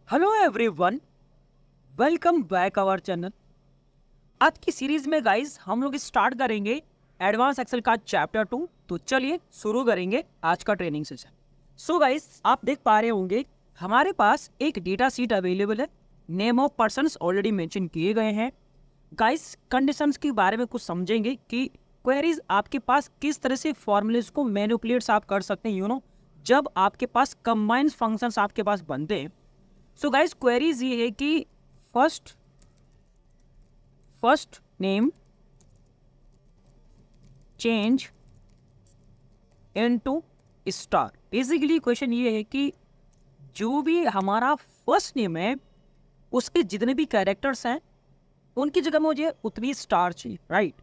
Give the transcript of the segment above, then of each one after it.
Hello everyone, welcome back our channel. आज की series में गाइस हम लोग स्टार्ट करेंगे एडवांस एक्सेल का चैप्टर 2। तो चलिए शुरू करेंगे आज का ट्रेनिंग सेशन। सो गाइस, आप देख पा रहे होंगे हमारे पास एक डेटा शीट अवेलेबल है। Name of persons already mention किए गए हैं। गाइस, कंडीशंस के बारे में कुछ समझेंगे कि क्वेरीज आपके पास किस तरह से फॉर्मूलेज को मैनिपुलेट्स आप कर सकते हैं, जब आपके पास कंबाइंड फंक्शंस आपके पास बनते हैं। सो गाइस, क्वेरीज ये है कि first name change into star. Basically question ये है कि जो भी हमारा फर्स्ट नेम है उसके जितने भी कैरेक्टर्स हैं उनकी जगह मुझे उतनी स्टार चाहिए, राइट।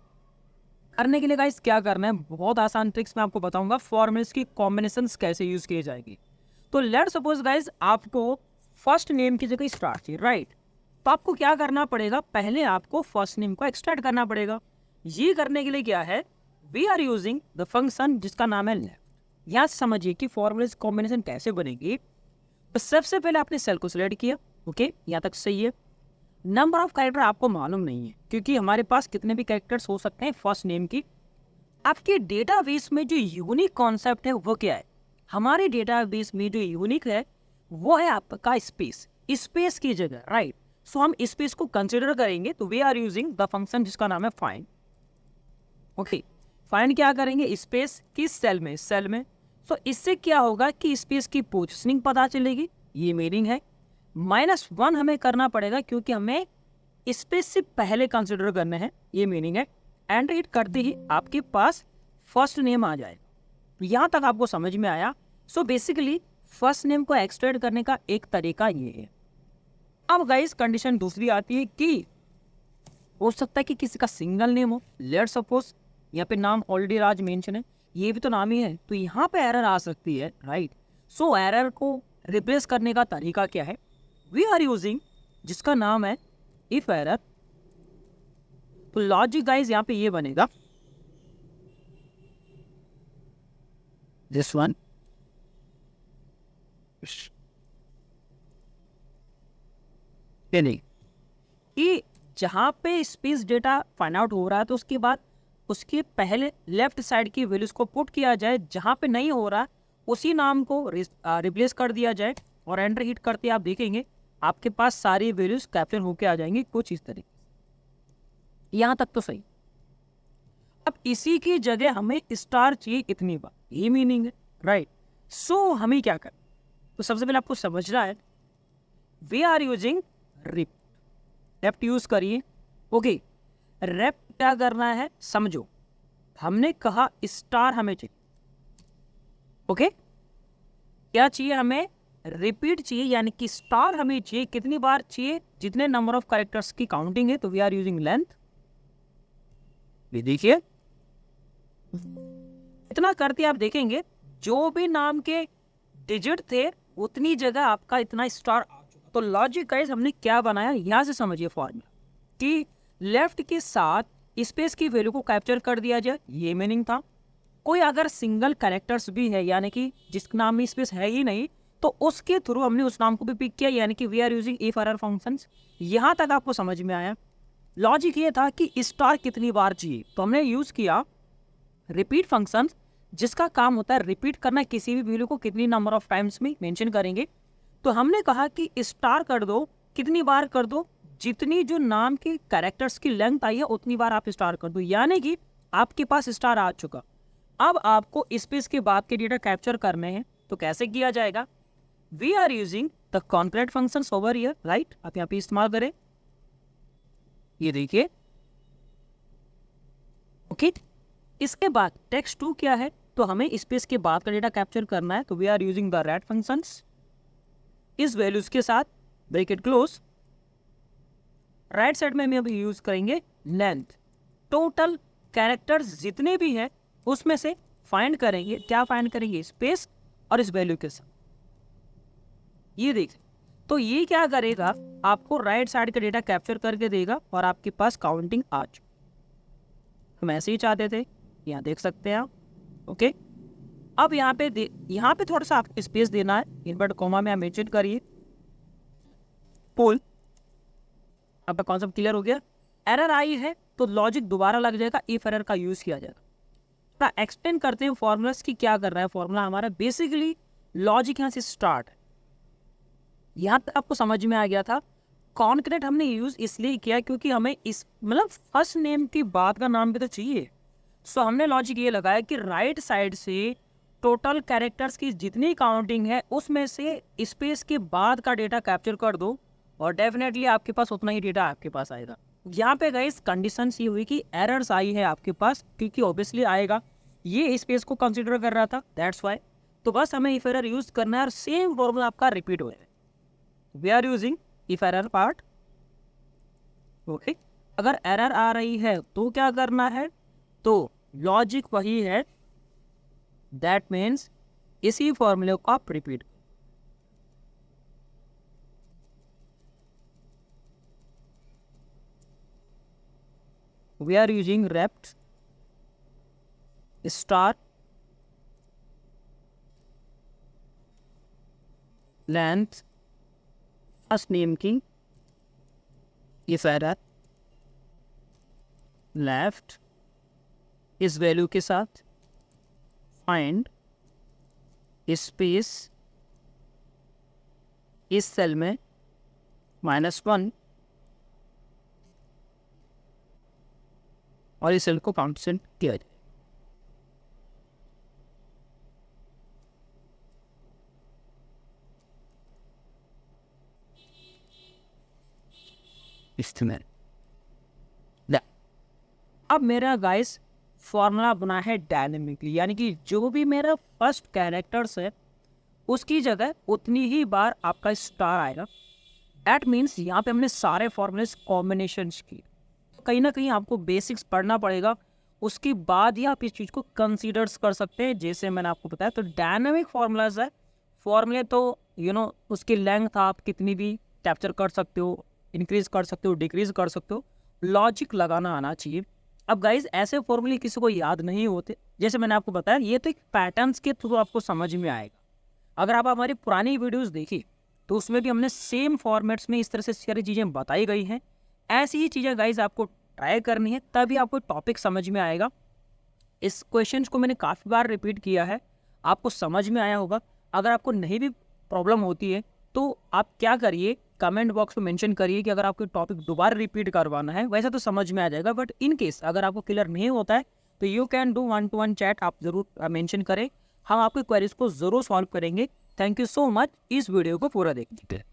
करने के लिए गाइस क्या करना है, बहुत आसान ट्रिक्स मैं आपको बताऊंगा। फॉर्मूलेस की कॉम्बिनेशंस कैसे यूज किए जाएंगे। तो लेट सपोज गाइस आपको फर्स्ट नेम की जगह स्टार चाहिए, राइट। तो आपको क्या करना पड़ेगा, पहले आपको फर्स्ट नेम को एक्सट्रैक्ट करना पड़ेगा। ये करने के लिए क्या है, we are using the function जिसका नाम है लेफ्ट। यहाँ समझिए कि फॉर्मूलेस कॉम्बिनेशन कैसे बनेगी। तो सबसे पहले आपने सेल को सिलेक्ट किया, ओके, यहाँ तक सही है। नंबर ऑफ कैरेक्टर आपको मालूम नहीं है क्योंकि हमारे पास कितने भी कैरेक्टर्स हो सकते हैं फर्स्ट नेम की। आपके डेटाबेस में जो यूनिक कॉन्सेप्ट है वो क्या है, हमारे डेटाबेस में जो यूनिक है वो है आपका स्पेस। स्पेस की जगह, राइट। सो हम स्पेस को कंसिडर करेंगे तो we are using the function जिसका नाम है फाइंड। ओके, फाइंड क्या करेंगे, स्पेस किस सेल में। सो इससे क्या होगा कि स्पेस की पोजिशनिंग पता चलेगी, ये मीनिंग है। -1 हमें करना पड़ेगा क्योंकि हमें स्पेस से पहले कंसिडर करने हैं, ये मीनिंग है। एंड रीड करते ही आपके पास फर्स्ट नेम आ जाए। यहाँ तक आपको समझ में आया। सो बेसिकली फर्स्ट नेम को एक्सट्रैक्ट करने का एक तरीका ये है। अब गाइस कंडीशन दूसरी आती है कि हो सकता है कि किसी का सिंगल नेम हो। लेट सपोज यहाँ पे नाम ऑलरेडी राज मेंशन है, ये भी तो नाम ही है, तो यहाँ पे एरर आ सकती है, राइट। सो एरर को रिप्लेस करने का तरीका क्या है, वी आर यूजिंग जिसका नाम है इफ एरर। तो लॉजिक गाइस यहाँ पे ये बनेगा, दिस वन कि जहाँ पे स्पेस डेटा फाइंड आउट हो रहा है तो उसके बाद उसके पहले लेफ्ट साइड की वैल्यूज को पुट किया जाए, जहाँ पे नहीं हो रहा उसी नाम को रिप्लेस कर दिया जाए। और एंटर हिट करते आप देखेंगे आपके पास सारी वैल्यूज कैप्चर होके आ जाएंगी कुछ इस तरीके। यहाँ तक तो सही। अब इसी की जगह हमें स्टार चाहिए इतनी बार, ये मीनिंग है, राइट। सो हमें क्या कर, तो सबसे पहले आपको समझना है we are using rep. Rept use करिए, ओके। रेप क्या करना है समझो, हमने कहा स्टार हमें चाहिए, ओके। क्या चाहिए हमें, रिपीट चाहिए, यानी कि स्टार हमें चाहिए कितनी बार चाहिए, जितने नंबर ऑफ कैरेक्टर्स की काउंटिंग है। तो वी आर यूजिंग लेंथ। ये देखिए इतना करते आप देखेंगे जो भी नाम के डिजिट थे उतनी जगह आपका इतना स्टार आ चुका। तो लॉजिक गाइस हमने क्या बनाया, यहां से समझिए फॉर्मूला कि लेफ्ट के साथ स्पेस की वैल्यू को कैप्चर कर दिया जाए, ये मीनिंग था। कोई अगर सिंगल कैरेक्टर्स भी है यानी कि जिस नाम में स्पेस है ही नहीं, तो उसके थ्रू हमने उस नाम को भी पिक किया, यानी कि we are using if error functions. यहां तक आपको समझ में आया। लॉजिक ये था कि स्टार कितनी बार चाहिए, तो हमने यूज किया रिपीट फंक्शन जिसका काम होता है रिपीट करना, किसी भी वैल्यू को कितनी नंबर ऑफ टाइम्स में मेंशन करेंगे। तो हमने कहा कि स्टार कर दो, कितनी बार कर दो, जितनी जो नाम के कैरेक्टर्स की लेंथ आई है उतनी बार आप स्टार कर दो, यानी कि आपके पास स्टार आ चुका। अब आपको स्पेस के बाद के डेटा कैप्चर करने हैं, तो कैसे किया जाएगा, we are using the concat function over here, right. आप यहाँ पे इस्तेमाल करें, ये देखिए, ओके। इसके बाद टेक्स्ट 2 क्या है, तो हमें स्पेस के बाद का डेटा कैप्चर करना है, तो we are using the rate functions इस वैल्यूज के साथ, ब्रैकेट क्लोज। राइट साइड में हम अभी यूज करेंगे लेंथ। टोटल कैरेक्टर्स जितने भी हैं उसमें से फाइंड करेंगे, क्या फाइंड करेंगे, स्पेस और इस वैल्यू के साथ। ये देख, तो ये क्या करेगा, आपको राइट साइड का डेटा कैप्चर करके देगा और आपके पास काउंटिंग आ चुकी। हम ऐसे ही चाहते थे, यहाँ देख सकते हैं आप, ओके। अब यहाँ पे थोड़ा सा आपको स्पेस देना है, इन्वर्ट कॉमा में आप मेंशन करिए। पुल। आपका कॉन्सेप्ट क्लियर हो गया। एरर आई है तो लॉजिक दोबारा लग जाएगा, इफ एरर का यूज किया जाएगा। तो एक्सप्लेन करते हैं फॉर्मूलास की क्या कर रहा है फॉर्मूला हमारा। बेसिकली लॉजिक यहाँ से स्टार्ट है, यहाँ तक आपको समझ में आ गया था। कॉन्क्रेट हमने यूज इसलिए किया क्योंकि हमें इस मतलब फर्स्ट नेम की बात का नाम भी तो चाहिए। सो हमने लॉजिक ये लगाया कि राइट साइड से टोटल कैरेक्टर्स की जितनी काउंटिंग है उसमें से स्पेस के बाद का डेटा कैप्चर कर दो और डेफिनेटली आपके पास उतना ही डेटा आपके पास आएगा। यहाँ पे गई कंडीशन ये हुई कि एरर्स आई है आपके पास, क्योंकि ऑब्वियसली आएगा, ये स्पेस को कंसिडर कर रहा था, दैट्स वाई। तो बस हमें इफ एरर यूज करना है और सेम फॉर्मूला आपका रिपीट हो है। We are using if error part. Okay, अगर एरर आ रही है तो क्या करना है, तो लॉजिक वही है, दैट मीन्स इसी फॉर्मूले को आप repeat. We are using rept star length first name की इफ एरर लेफ्ट इस वैल्यू के साथ फाइंड स्पेस इस सेल में -1 और इस सेल को काउंट किया जाए। इस्तेमाल अब मेरा गाइस फॉर्मूला बना है डायनेमिकली, यानी कि जो भी मेरा फर्स्ट कैरेक्टर्स है उसकी जगह उतनी ही बार आपका स्टार आएगा। दैट मीन्स यहाँ पे हमने सारे फॉर्मूलेस कॉम्बिनेशंस किए। कहीं ना कहीं आपको बेसिक्स पढ़ना पड़ेगा, उसके बाद ही आप इस चीज़ को कंसीडर्स कर सकते हैं। जैसे मैंने आपको बताया, तो डायनेमिक फॉर्मूलाज है, फॉर्मूले तो उसकी लेंथ आप कितनी भी कैप्चर कर सकते हो, इंक्रीज कर सकते हो, डिक्रीज कर सकते हो, लॉजिक लगाना आना चाहिए। अब गाइज ऐसे फॉर्मूले किसी को याद नहीं होते, जैसे मैंने आपको बताया, ये तो एक पैटर्न्स के थ्रू आपको समझ में आएगा। अगर आप हमारी पुरानी वीडियोस देखी तो उसमें भी हमने सेम फॉर्मेट्स में इस तरह से सारी चीज़ें बताई गई हैं। ऐसी ही चीज़ें गाइज आपको ट्राई करनी है, तभी आपको टॉपिक समझ में आएगा। इस क्वेश्चंस को मैंने काफ़ी बार रिपीट किया है, आपको समझ में आया होगा। अगर आपको नहीं भी प्रॉब्लम होती है तो आप क्या करिए, कमेंट बॉक्स में मेंशन करिए कि अगर आपको टॉपिक दोबारा रिपीट करवाना है। वैसे तो समझ में आ जाएगा, बट इन केस अगर आपको क्लियर नहीं होता है तो you can do 1-to-1 chat, आप ज़रूर मेंशन करें, हम आपकी क्वेरीज को ज़रूर सॉल्व करेंगे। थैंक यू सो मच इस वीडियो को पूरा देखने के लिए।